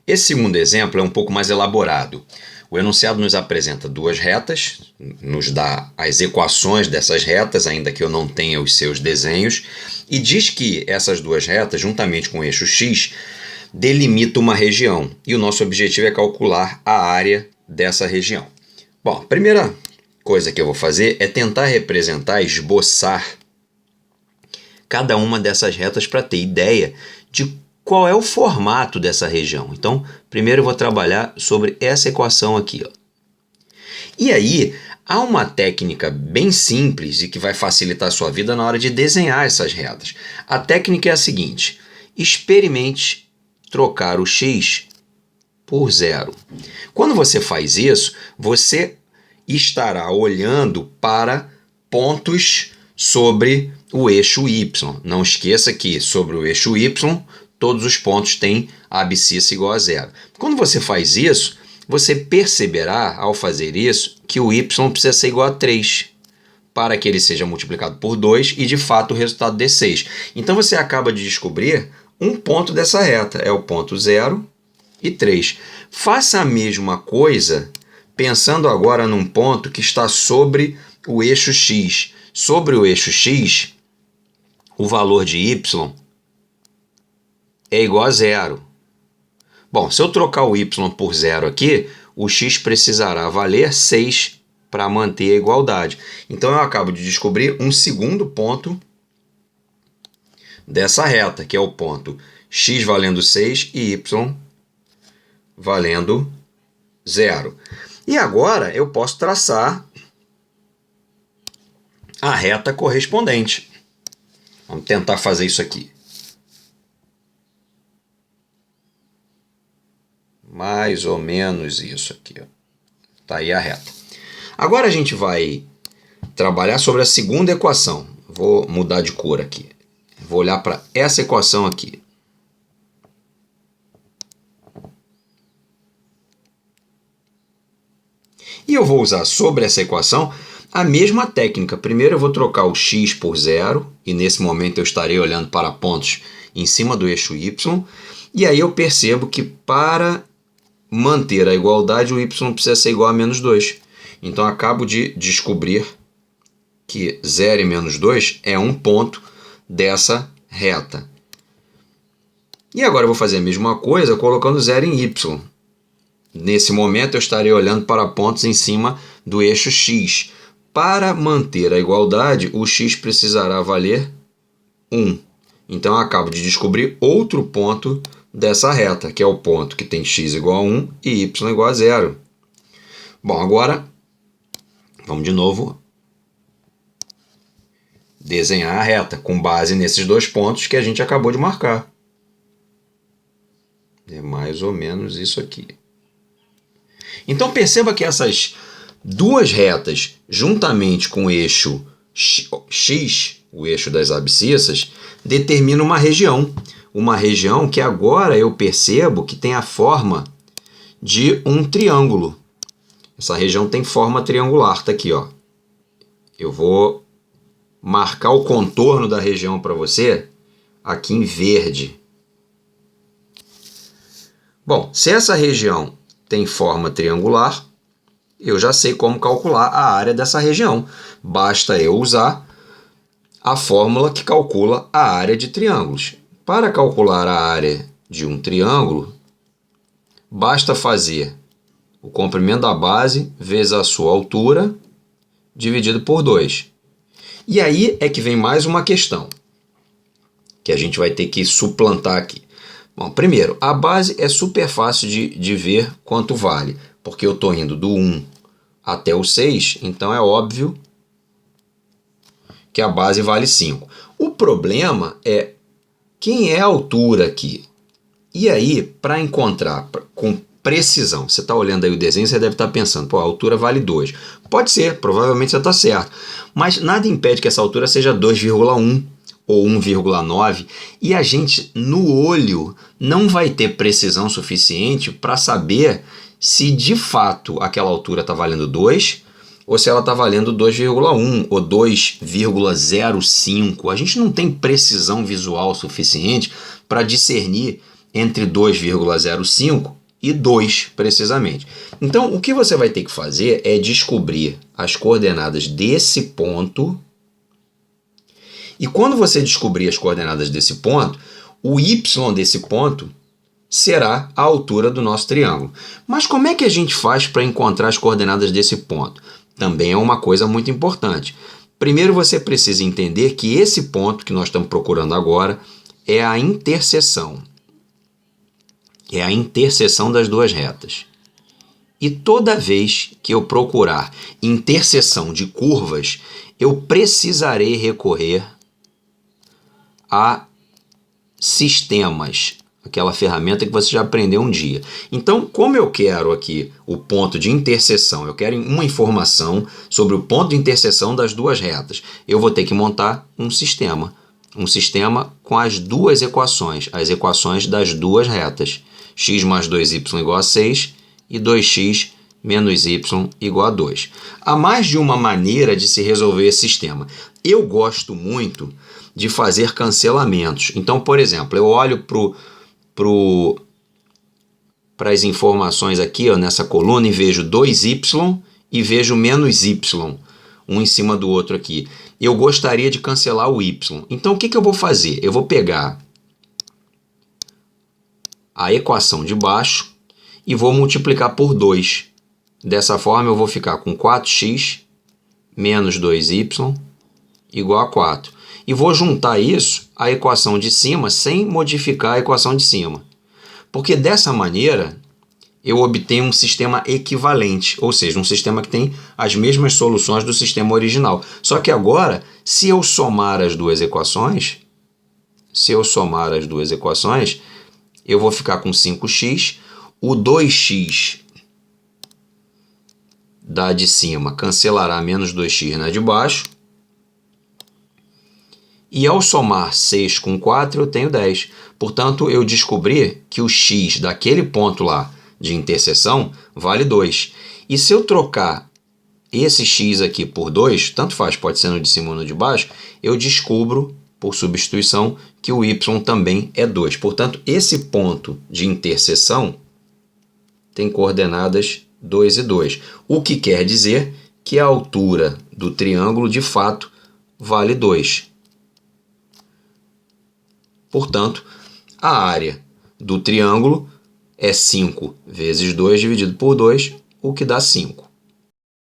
Esse segundo exemplo é um pouco mais elaborado. O enunciado nos apresenta duas retas, nos dá as equações dessas retas, ainda que eu não tenha os seus desenhos, e diz que essas duas retas, juntamente com o eixo x, delimitam uma região. E o nosso objetivo é calcular a área dessa região. Bom, a primeira coisa que eu vou fazer é tentar representar, esboçar cada uma dessas retas para ter ideia de qual é o formato dessa região. Então, primeiro eu vou trabalhar sobre essa equação aqui, ó. E aí, há uma técnica bem simples e que vai facilitar a sua vida na hora de desenhar essas retas. A técnica é a seguinte: experimente trocar o x por zero. Quando você faz isso, você estará olhando para pontos sobre o eixo y. Não esqueça que sobre o eixo y, todos os pontos têm a abscissa igual a zero. Quando você faz isso, você perceberá, ao fazer isso, que o y precisa ser igual a 3, para que ele seja multiplicado por 2 e, de fato, o resultado dê 6. Então, você acaba de descobrir um ponto dessa reta, é o ponto 0 e 3. Faça a mesma coisa pensando agora num ponto que está sobre o eixo x. Sobre o eixo x, o valor de y é igual a zero. Bom, se eu trocar o y por zero aqui, o x precisará valer 6 para manter a igualdade. Então, eu acabo de descobrir um segundo ponto dessa reta, que é o ponto x valendo 6 e y valendo 0. E agora eu posso traçar a reta correspondente. Vamos tentar fazer isso aqui. Mais ou menos isso aqui. Está aí a reta. Agora a gente vai trabalhar sobre a segunda equação. Vou mudar de cor aqui. Vou olhar para essa equação aqui. E eu vou usar sobre essa equação a mesma técnica. Primeiro eu vou trocar o x por zero, e nesse momento eu estarei olhando para pontos em cima do eixo y, e aí eu percebo que para manter a igualdade o y precisa ser igual a menos 2. Então acabo de descobrir que 0 e menos 2 é um ponto dessa reta. E agora eu vou fazer a mesma coisa colocando 0 em y. Nesse momento eu estarei olhando para pontos em cima do eixo x. Para manter a igualdade, o x precisará valer 1. Então eu acabo de descobrir outro ponto dessa reta, que é o ponto que tem x igual a 1 e y igual a 0. Bom, agora vamos de novo desenhar a reta com base nesses dois pontos que a gente acabou de marcar. É mais ou menos isso aqui. Então perceba que essas duas retas, juntamente com o eixo x, o eixo das abscissas, determinam uma região. Uma região que agora eu percebo que tem a forma de um triângulo. Essa região tem forma triangular, está aqui, ó. Eu vou marcar o contorno da região para você aqui em verde. Bom, se essa região tem forma triangular, eu já sei como calcular a área dessa região. Basta eu usar a fórmula que calcula a área de triângulos. Para calcular a área de um triângulo, basta fazer o comprimento da base vezes a sua altura dividido por 2. E aí é que vem mais uma questão que a gente vai ter que suplantar aqui. Bom, primeiro, a base é super fácil de ver quanto vale, porque eu estou indo do 1 até o 6, então é óbvio que a base vale 5. O problema é quem é a altura aqui. E aí, para encontrar com precisão, você está olhando aí o desenho, você deve estar pensando, pô, a altura vale 2. Pode ser, provavelmente você está certo, mas nada impede que essa altura seja 2,1 ou 1,9, e a gente, no olho, não vai ter precisão suficiente para saber se de fato aquela altura está valendo 2 ou se ela está valendo 2,1 ou 2,05. A gente não tem precisão visual suficiente para discernir entre 2,05 e 2, precisamente. Então, o que você vai ter que fazer é descobrir as coordenadas desse ponto. E quando você descobrir as coordenadas desse ponto, o y desse ponto será a altura do nosso triângulo. Mas como é que a gente faz para encontrar as coordenadas desse ponto? Também é uma coisa muito importante. Primeiro você precisa entender que esse ponto que nós estamos procurando agora é a interseção. É a interseção das duas retas. E toda vez que eu procurar interseção de curvas, eu precisarei recorrer a sistemas, aquela ferramenta que você já aprendeu um dia. Então, como eu quero aqui o ponto de interseção, eu quero uma informação sobre o ponto de interseção das duas retas, eu vou ter que montar um sistema com as duas equações, as equações das duas retas, x mais 2y igual a 6 e 2x menos y igual a 2. Há mais de uma maneira de se resolver esse sistema. Eu gosto muito de fazer cancelamentos. Então, por exemplo, eu olho para as informações aqui, ó, nessa coluna, e vejo 2y e vejo menos y, um em cima do outro aqui. Eu gostaria de cancelar o y. Então, o que eu vou fazer? Eu vou pegar a equação de baixo e vou multiplicar por 2. Dessa forma, eu vou ficar com 4x menos 2y igual a 4. E vou juntar isso à equação de cima sem modificar a equação de cima. Porque dessa maneira eu obtenho um sistema equivalente, ou seja, um sistema que tem as mesmas soluções do sistema original. Só que agora, se eu somar as duas equações, eu vou ficar com 5x, o 2x da de cima cancelará menos 2x na de baixo, e ao somar 6 com 4 eu tenho 10. Portanto, eu descobri que o x daquele ponto lá de interseção vale 2. E se eu trocar esse x aqui por 2, tanto faz, pode ser no de cima ou no de baixo, eu descubro, por substituição, que o y também é 2. Portanto, esse ponto de interseção tem coordenadas 2 e 2. O que quer dizer que a altura do triângulo, de fato, vale 2. Portanto, a área do triângulo é 5 vezes 2 dividido por 2, o que dá 5.